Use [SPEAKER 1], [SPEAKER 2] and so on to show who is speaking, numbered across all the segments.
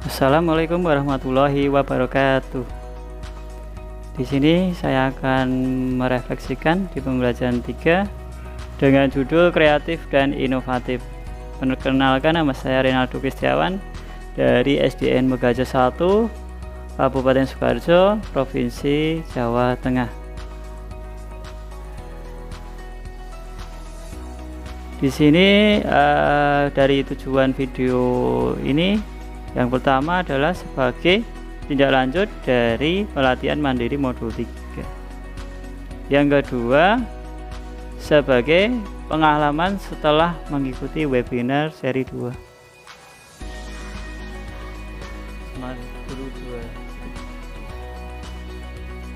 [SPEAKER 1] Assalamualaikum warahmatullahi wabarakatuh. Di sini saya akan merefleksikan di pembelajaran 3 dengan judul kreatif dan inovatif. Perkenalkan, nama saya Rinaldo Kristiawan dari SDN Megaja 1, Kabupaten Sukoharjo, Provinsi Jawa Tengah. Di sini dari tujuan video ini, yang pertama adalah sebagai tindak lanjut dari pelatihan mandiri modul 3. Yang kedua, sebagai pengalaman setelah mengikuti webinar seri 2.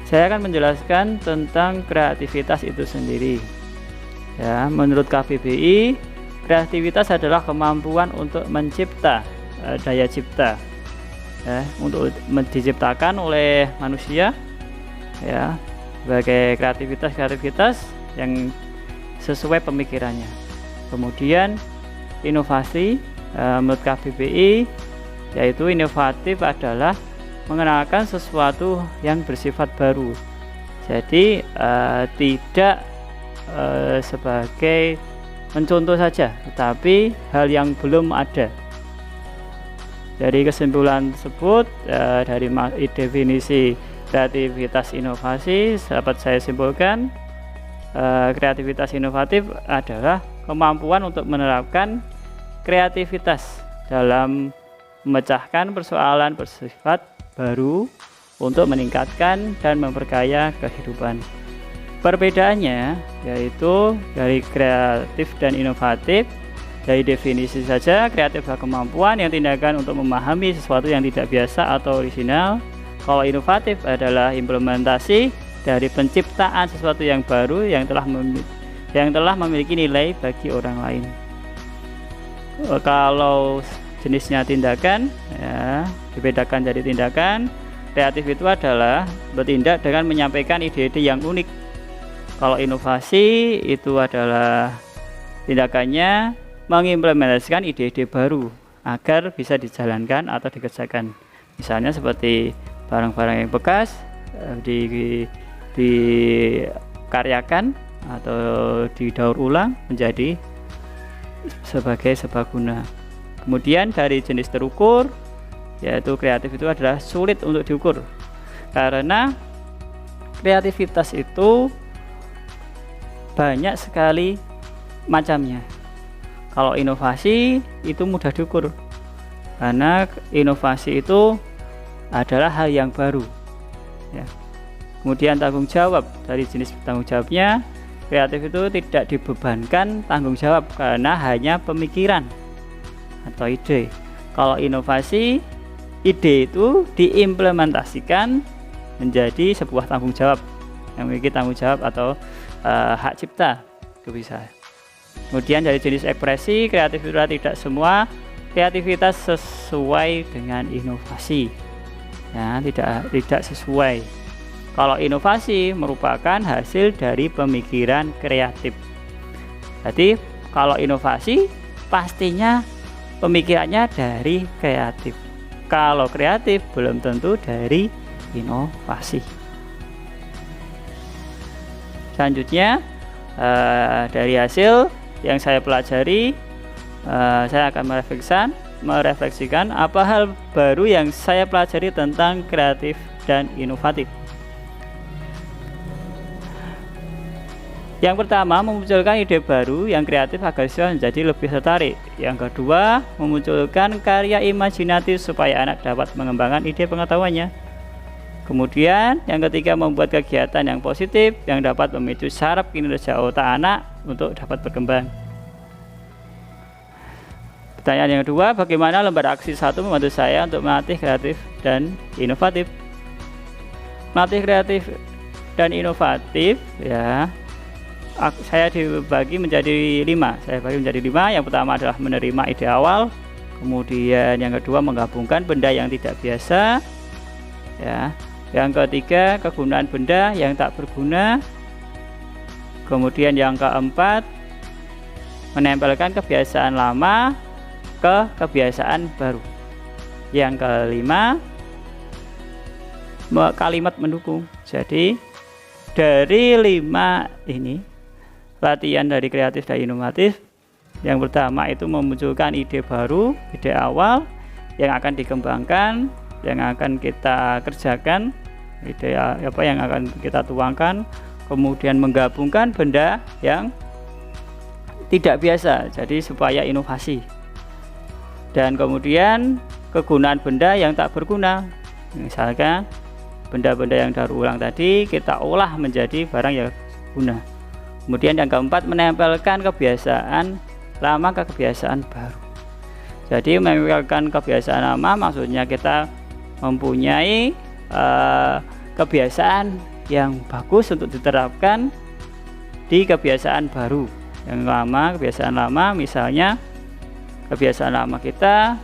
[SPEAKER 1] Saya akan menjelaskan tentang kreativitas itu sendiri. Ya, menurut KBBI, kreativitas adalah kemampuan untuk mencipta, daya cipta, ya, untuk diciptakan oleh manusia, ya, sebagai kreativitas yang sesuai pemikirannya. Kemudian inovasi, menurut KBBI, yaitu inovatif adalah mengenalkan sesuatu yang bersifat baru. Jadi tidak sebagai mencontoh saja, tetapi hal yang belum ada. Dari kesimpulan tersebut, dari definisi kreativitas inovasi, dapat saya simpulkan kreativitas inovatif adalah kemampuan untuk menerapkan kreativitas dalam memecahkan persoalan bersifat baru untuk meningkatkan dan memperkaya kehidupan. Perbedaannya yaitu dari kreatif dan inovatif, dari definisi saja, kreatif adalah kemampuan yang tindakan untuk memahami sesuatu yang tidak biasa atau orisinal. Kalau inovatif adalah implementasi dari penciptaan sesuatu yang baru yang telah memiliki nilai bagi orang lain. Kalau jenisnya tindakan, ya, dibedakan jadi tindakan. Kreatif itu adalah bertindak dengan menyampaikan ide-ide yang unik. Kalau inovasi itu adalah tindakannya mengimplementasikan ide-ide baru agar bisa dijalankan atau dikerjakan. Misalnya seperti barang-barang yang bekas dikaryakan atau didaur ulang menjadi sebagai serbaguna. Kemudian dari jenis terukur, yaitu kreatif itu adalah sulit untuk diukur, karena kreativitas itu banyak sekali macamnya. Kalau inovasi itu mudah diukur, karena inovasi itu adalah hal yang baru, ya. Kemudian tanggung jawab, dari jenis tanggung jawabnya, kreatif itu tidak dibebankan tanggung jawab karena hanya pemikiran atau ide. Kalau inovasi, ide itu diimplementasikan menjadi sebuah tanggung jawab yang memiliki tanggung jawab atau hak cipta, itu bisa. Kemudian dari jenis ekspresi, kreatif itu tidak semua kreativitas sesuai dengan inovasi, ya, tidak sesuai. Kalau inovasi merupakan hasil dari pemikiran kreatif. Jadi kalau inovasi pastinya pemikirannya dari kreatif. Kalau kreatif belum tentu dari inovasi. Selanjutnya, dari hasil yang saya pelajari, saya akan merefleksikan apa hal baru yang saya pelajari tentang kreatif dan inovatif. Yang pertama, memunculkan ide baru yang kreatif agar siswa menjadi lebih tertarik. Yang kedua, memunculkan karya imajinatif supaya anak dapat mengembangkan ide pengetahuannya. Kemudian yang ketiga, membuat kegiatan yang positif yang dapat memicu saraf kinerja otak anak untuk dapat berkembang. Pertanyaan yang kedua, bagaimana lembar aksi 1 membantu saya untuk melatih kreatif dan inovatif? Melatih kreatif dan inovatif, ya, saya dibagi menjadi 5. Yang pertama adalah menerima ide awal. Kemudian yang kedua, menggabungkan benda yang tidak biasa, ya. Yang ketiga, kegunaan benda yang tak berguna. Kemudian yang keempat, menempelkan kebiasaan lama ke kebiasaan baru. Yang kelima, kalimat mendukung. Jadi dari 5 ini latihan dari kreatif dan inovatif, yang pertama itu memunculkan ide baru, ide awal yang akan dikembangkan, yang akan kita kerjakan, ide apa yang akan kita tuangkan, kemudian menggabungkan benda yang tidak biasa jadi supaya inovasi, dan kemudian kegunaan benda yang tak berguna, misalkan benda-benda yang daur ulang tadi kita olah menjadi barang yang guna. Kemudian yang keempat, menempelkan kebiasaan lama ke kebiasaan baru. Jadi menempelkan kebiasaan lama maksudnya kita mempunyai kebiasaan yang bagus untuk diterapkan di kebiasaan baru. Yang lama, kebiasaan lama, misalnya kebiasaan lama kita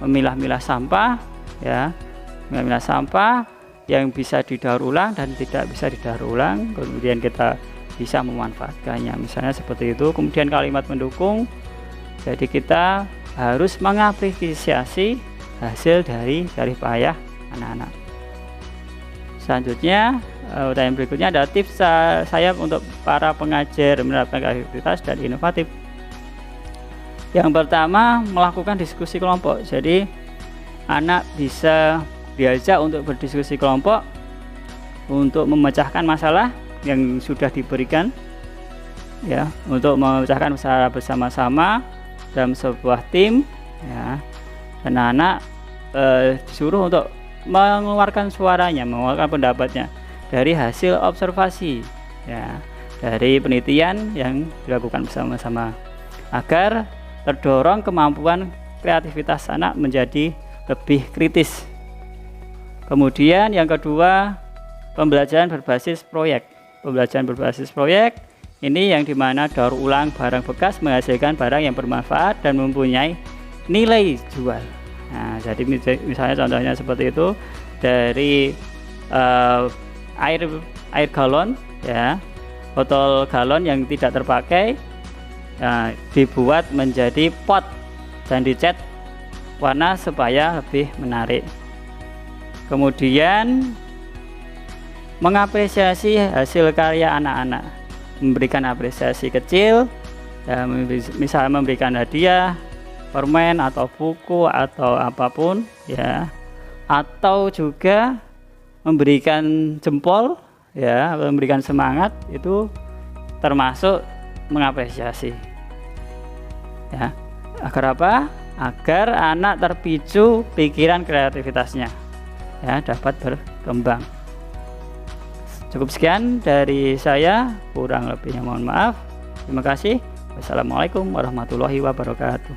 [SPEAKER 1] memilah-milah sampah, ya, memilah sampah yang bisa didaur ulang dan tidak bisa didaur ulang, kemudian kita bisa memanfaatkannya, misalnya seperti itu. Kemudian kalimat mendukung, jadi kita harus mengapresiasi hasil dari payah anak-anak. Selanjutnya, pertanyaan berikutnya ada tips saya untuk para pengajar menerapkan kreativitas dan inovatif. Yang pertama, melakukan diskusi kelompok. Jadi anak bisa diajak untuk berdiskusi kelompok untuk memecahkan masalah yang sudah diberikan, ya, untuk memecahkan masalah bersama-sama dalam sebuah tim, ya. Dan anak disuruh untuk mengeluarkan suaranya, mengeluarkan pendapatnya dari hasil observasi, ya, dari penelitian yang dilakukan bersama-sama, agar terdorong kemampuan kreativitas anak menjadi lebih kritis. Kemudian yang kedua, pembelajaran berbasis proyek. Pembelajaran berbasis proyek ini yang dimana daur ulang barang bekas menghasilkan barang yang bermanfaat dan mempunyai nilai jual. Nah, jadi misalnya contohnya seperti itu, dari air galon, ya, botol galon yang tidak terpakai, dibuat menjadi pot dan dicat warna supaya lebih menarik. Kemudian mengapresiasi hasil karya anak-anak, memberikan apresiasi kecil, ya, misalnya memberikan hadiah, permen atau buku atau apapun, ya, atau juga memberikan jempol, ya, memberikan semangat, itu termasuk mengapresiasi, ya. Agar apa? Agar anak terpicu pikiran kreativitasnya, ya, dapat berkembang. Cukup sekian dari saya, kurang lebihnya mohon maaf. Terima kasih. Wassalamualaikum warahmatullahi wabarakatuh.